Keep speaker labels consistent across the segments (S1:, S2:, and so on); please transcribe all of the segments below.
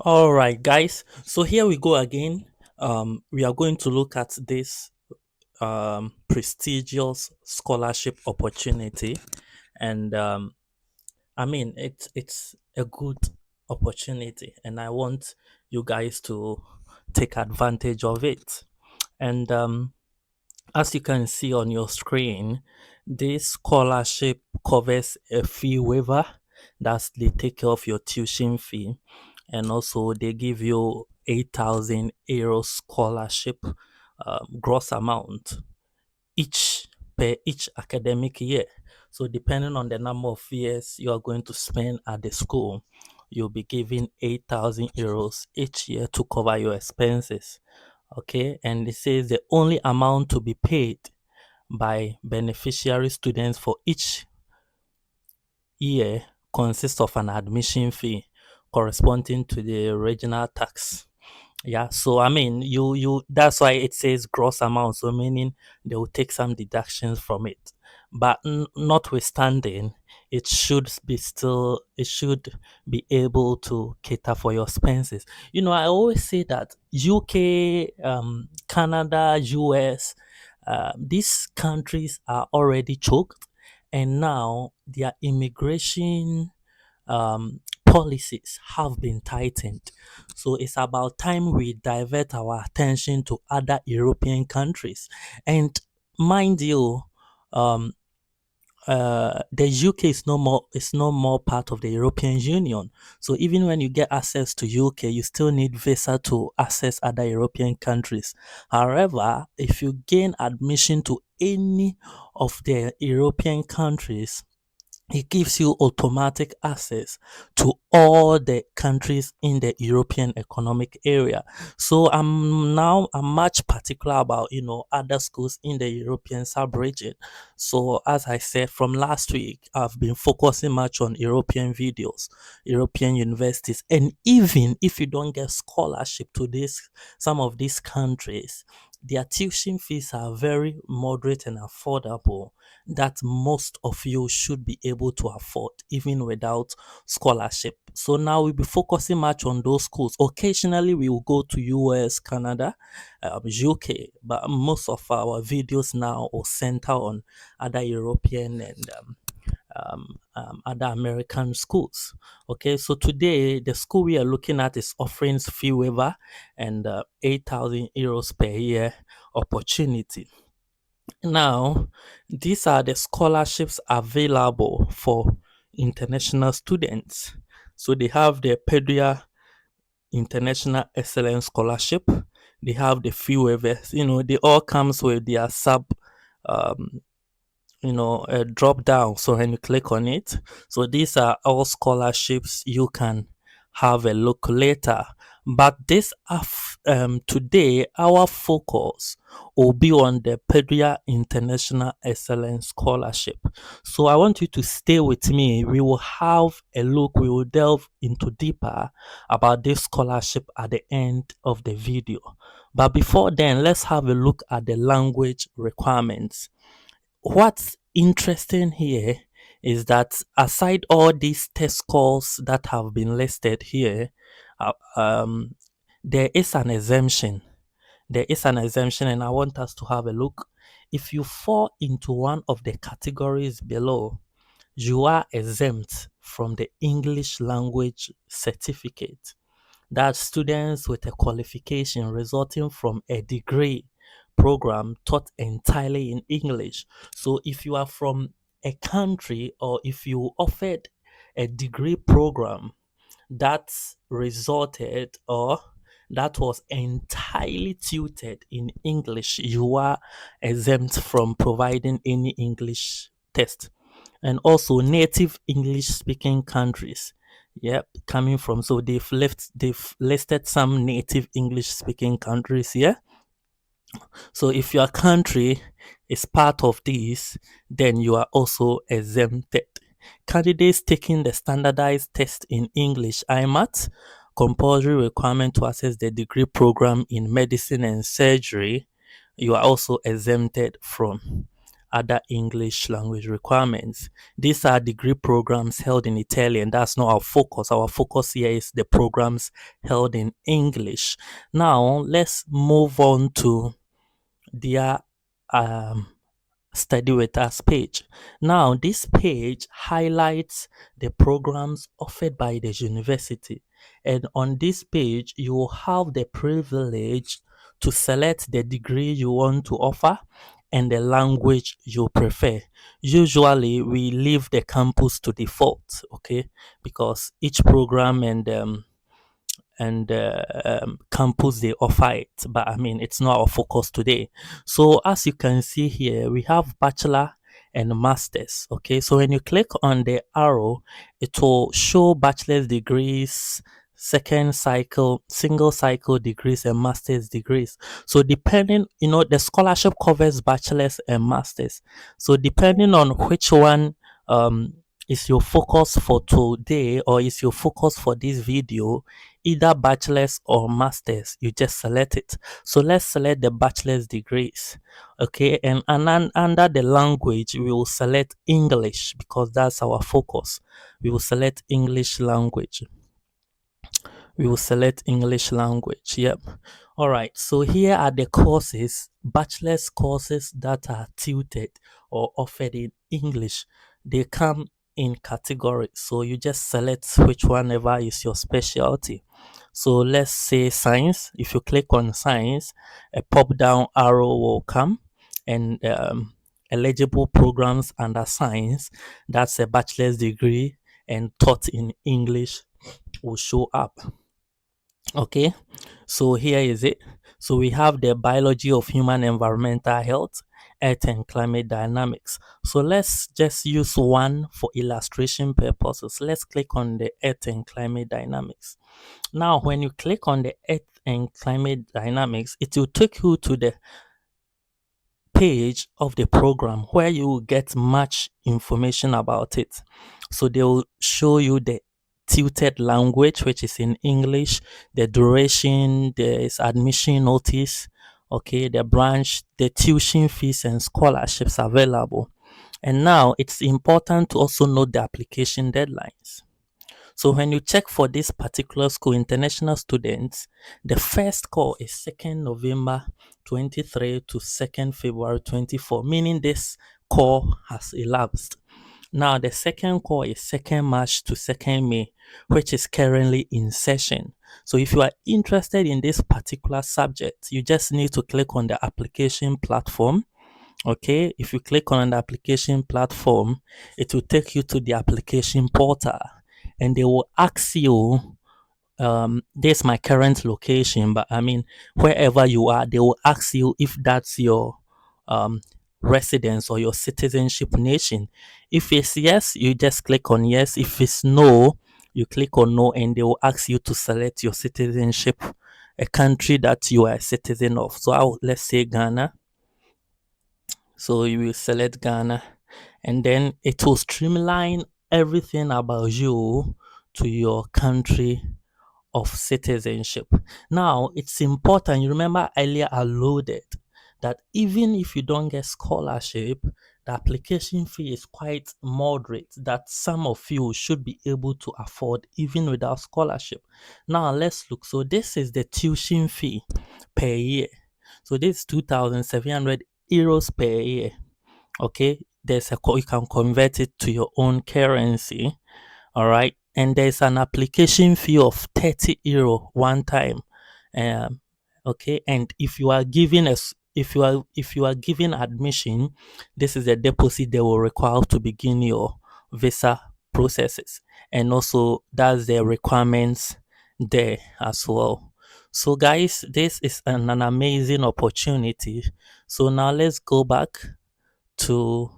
S1: All right, guys. So here we go again. We are going to look at this prestigious scholarship opportunity, and I mean it's a good opportunity, and I want you guys to take advantage of it. And as you can see on your screen, this scholarship covers a fee waiver. That's they take care of your tuition fee, and also they give you 8,000 euro scholarship gross amount each per each academic year. So depending on the number of years you are going to spend at the school, you'll be given 8,000 euros each year to cover your expenses. Okay, and it says the only amount to be paid by beneficiary students for each year consists of an admission fee corresponding to the original tax. Yeah, so I mean, you that's why it says gross amount, so meaning they will take some deductions from it. But notwithstanding, it should be able to cater for your expenses. I always say that UK, Canada, US, these countries are already choked, and now their immigration policies have been tightened. So it's about time we divert our attention to other European countries. And mind you, um, the UK is no more part of the European Union. So even when you get access to UK, you still need visa to access other European countries. However, if you gain admission to any of the European countries, it gives you automatic access to all the countries in the European Economic Area. So I'm much particular about other schools in the European sub-region. So as I said from last week, I've been focusing much on European videos, European universities, and even if you don't get scholarship to this some of these countries, their tuition fees are very moderate and affordable that most of you should be able to afford even without scholarship. So now we'll be focusing much on those schools. Occasionally we will go to US, Canada, UK, but most of our videos now will center on other European and other American schools. Okay, so today the school we are looking at is offering fee waiver and 8,000 euros per year opportunity. Now, these are the scholarships available for international students. So they have the Padua International Excellence Scholarship. They have the fee waivers. They all comes with their um, drop down. So when you click on it, so these are all scholarships you can have a look later. But today, our focus will be on the Padua International Excellence Scholarship. So I want you to stay with me. We will have a look. We will delve into deeper about this scholarship at the end of the video. But before then, let's have a look at the language requirements. What's interesting here is that aside all these test scores that have been listed here, uh, um, there is an exemption. There is an exemption, and I want us to have a look. If you fall into one of the categories below, you are exempt from the English language certificate. That students with a qualification resulting from a degree program taught entirely in English. So if you are from a country or if you offered a degree program that resulted or that was entirely tutored in English, you are exempt from providing any English test. And also native English speaking countries. Yep, coming from, so they've listed some native English speaking countries here. So if your country is part of this, then you are also exempted. Candidates taking the standardized test in English IMAT, compulsory requirement to access the degree program in medicine and surgery, you are also exempted from. other English language requirements. These are degree programs held in Italian. That's not our focus. Our focus here is the programs held in English. Now, let's move on to their um, study with us page. Now, this page highlights the programs offered by the university. And on this page, you will have the privilege to select the degree you want to offer and the language you prefer. Usually, we leave the campus to default, okay, because each program and campus they offer it, but I mean it's not our focus today. So as you can see here, we have bachelor and masters. Okay, so when you click on the arrow, it will show bachelor's degrees, second cycle, single cycle degrees, and master's degrees. So depending, the scholarship covers bachelor's and masters. So depending on which one um is your focus for today, or is your focus for this video, either bachelor's or master's, you just select it. So let's select the bachelor's degrees. Okay, and under the language, we will select English because that's our focus. We will select English language. We will select English language. Yep. All right. So here are the courses, bachelor's courses that are tutored or offered in English. They come in categories. So you just select which one ever is your specialty. So let's say science. If you click on science, a pop down arrow will come and eligible programs under science. That's a bachelor's degree and taught in English will show up. Okay, so here is it. So we have the biology of human environmental health, earth and climate dynamics. So let's just use one for illustration purposes. Let's click on the earth and climate dynamics. Now, when you click on the earth and climate dynamics, it will take you to the page of the program where you will get much information about it. So they will show you the tutored language, which is in English, the duration, there is admission notice, okay, the branch, the tuition fees and scholarships available. And now it's important to also note the application deadlines. So when you check for this particular school, international students, the first call is 2nd November 23 to 2nd February 24, meaning this call has elapsed. Now the second call is 2nd March to 2nd May, which is currently in session. So if you are interested in this particular subject, you just need to click on the application platform. Okay, if you click on the application platform, it will take you to the application portal and they will ask you, this is my current location, but I mean, wherever you are, they will ask you if that's your um, residence or your citizenship nation. If it's yes, you just click on yes. If it's no, you click on no, and they will ask you to select your citizenship, a country that you are a citizen of. So let's say Ghana. So you will select Ghana and then it will streamline everything about you to your country of citizenship. Now, it's important. You remember earlier I loaded that even if you don't get scholarship, the application fee is quite moderate that some of you should be able to afford even without scholarship. Now, let's look. So, this is the tuition fee per year. So, this is 2,700 euros per year. Okay, you can convert it to your own currency. All right, and there's an application fee of 30 euro one time. um okay, and if you are giving us if you are giving admission, this is a deposit they will require to begin your visa processes, and also that's the requirements there as well. So guys, this is an amazing opportunity. So now let's go back to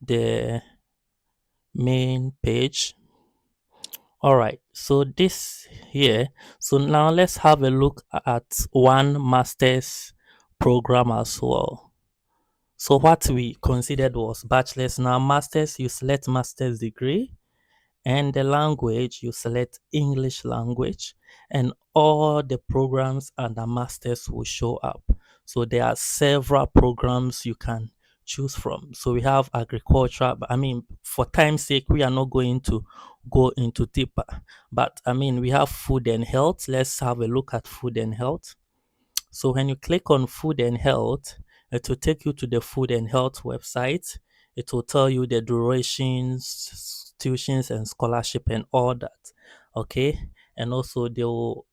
S1: the main page. All right, so this here. So now let's have a look at one master's program as well. So what we considered was bachelor's. Now master's, you select master's degree, and the language you select English language, and all the programs under masters will show up. So there are several programs you can choose from. So we have agriculture, but I mean, for time's sake, we are not going to go into deeper. But I mean, we have food and health. Let's have a look at food and health. So when you click on food and health, it will take you to the food and health website. It will tell you the durations, tuitions, and scholarship and all that. Okay, and also they'll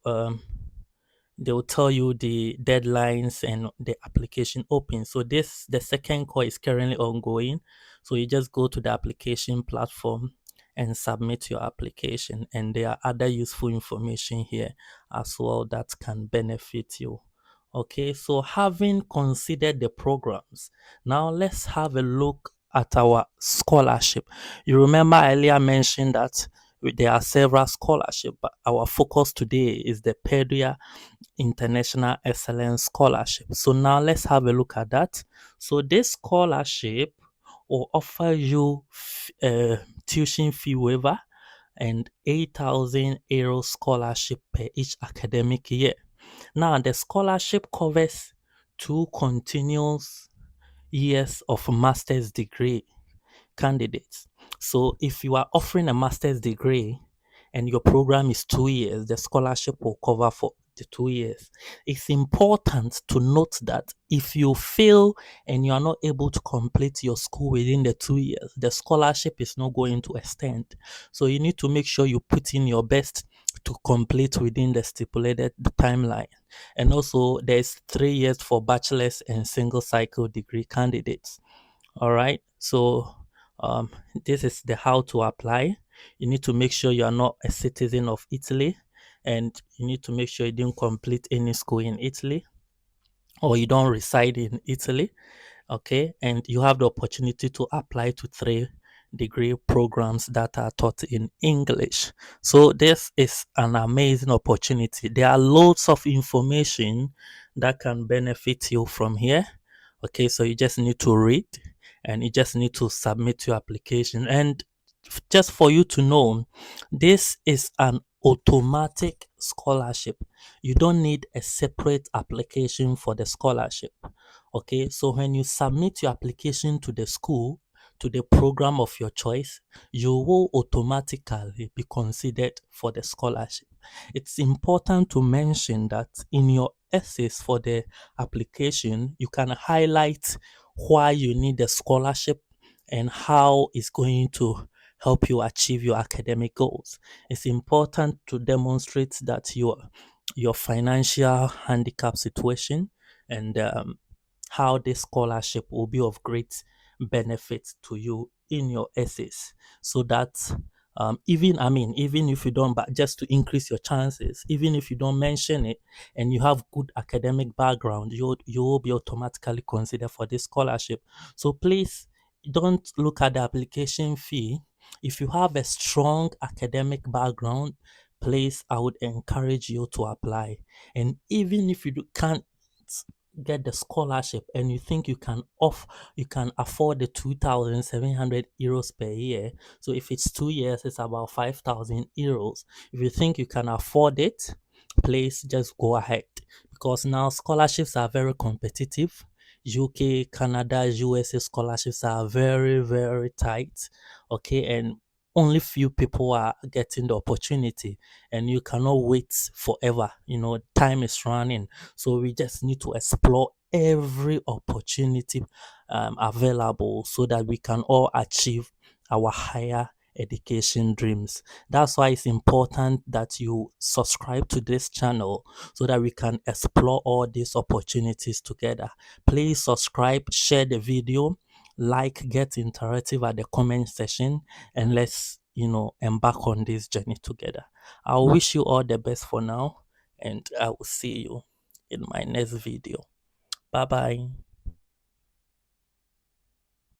S1: tell you the deadlines and the application open. So this the second call is currently ongoing. So you just go to the application platform and submit your application. And there are other useful information here as well that can benefit you. Okay, so having considered the programs, now let's have a look at our scholarship. You remember I earlier mentioned that there are several scholarships, but our focus today is the Padua International Excellence Scholarship. So now let's have a look at that. So this scholarship will offer you tuition fee waiver and 8,000 euro scholarship per each academic year. Now the scholarship covers 2 continuous years of master's degree candidates. So if you are offering a master's degree and your program is 2 years, the scholarship will cover for the 2 years. It's important to note that if you fail and you are not able to complete your school within the 2 years, the scholarship is not going to extend. So you need to make sure you put in your best to complete within the stipulated timeline. And also, there's 3 years for bachelor's and single cycle degree candidates. All right. So um, this is the how to apply. You need to make sure you are not a citizen of Italy, and you need to make sure you didn't complete any school in Italy or you don't reside in Italy. Okay, and you have the opportunity to apply to 3 degree programs that are taught in English. So this is an amazing opportunity. There are loads of information that can benefit you from here. Okay, so you just need to read and you just need to submit your application. And just for you to know, this is an automatic scholarship. You don't need a separate application for the scholarship. Okay, so when you submit your application to the school, to the program of your choice, you will automatically be considered for the scholarship. It's important to mention that in your essays for the application, you can highlight why you need the scholarship and how it's going to help you achieve your academic goals. It's important to demonstrate that your financial handicap situation and how this scholarship will be of great benefit to you in your essays, so that even if you don't, but just to increase your chances, even if you don't mention it and you have good academic background, you will be automatically considered for this scholarship. So please don't look at the application fee. If you have a strong academic background, please, I would encourage you to apply. And even if can't get the scholarship and you think you can afford the 2,700 euros per year. So if it's 2 years, it's about 5,000 euros. If you think you can afford it, please just go ahead, because now scholarships are very competitive. UK, Canada, USA scholarships are very, very tight. Okay, and only few people are getting the opportunity, and you cannot wait forever. Time is running. So we just need to explore every opportunity available so that we can all achieve our higher education dreams. That's why it's important that you subscribe to this channel so that we can explore all these opportunities together. Please subscribe, share the video, get interactive at the comment section, and let's embark on this journey together. I wish you all the best for now, and I will see you in my next video. Bye bye.